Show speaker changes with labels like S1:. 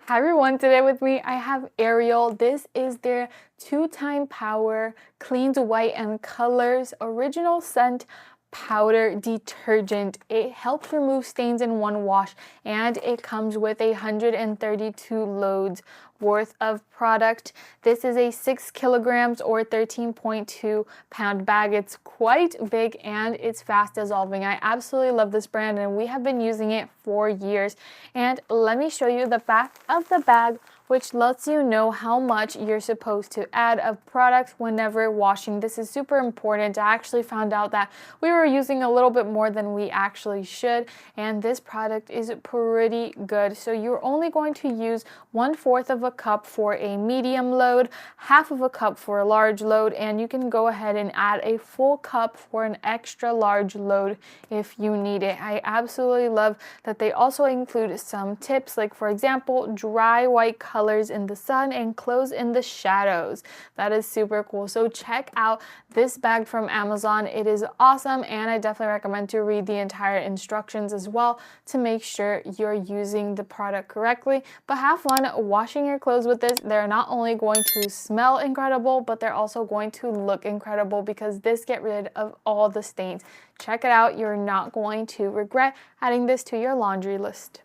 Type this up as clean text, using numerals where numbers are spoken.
S1: Hi everyone, today with me I have Ariel. This is their 2-time power, cleans white and colors, original scent powder detergent. It helps remove stains in one wash and it comes with 132 loads worth of product. This is a 6 kilograms or 13.2-pound bag. It's quite big and it's fast dissolving. I absolutely love this brand and we have been using it for years. And let me show you the back of the bag, which lets you know how much you're supposed to add of product whenever washing. This is super important. I actually found out that we were using a little bit more than we actually should, and this product is pretty good. So you're only going to use 1/4 of a cup for a medium load, 1/2 of a cup for a large load, and you can go ahead and add a full cup for an extra large load if you need it. I absolutely love that they also include some tips, like for example, dry white colors in the sun and close in the shadows. That is super cool. So check out this bag from Amazon. It is awesome, and I definitely recommend to read the entire instructions as well to make sure you're using the product correctly. But have fun washing your clothes with this. They're not only going to smell incredible, but they're also going to look incredible because this gets rid of all the stains. Check it out. You're not going to regret adding this to your laundry list.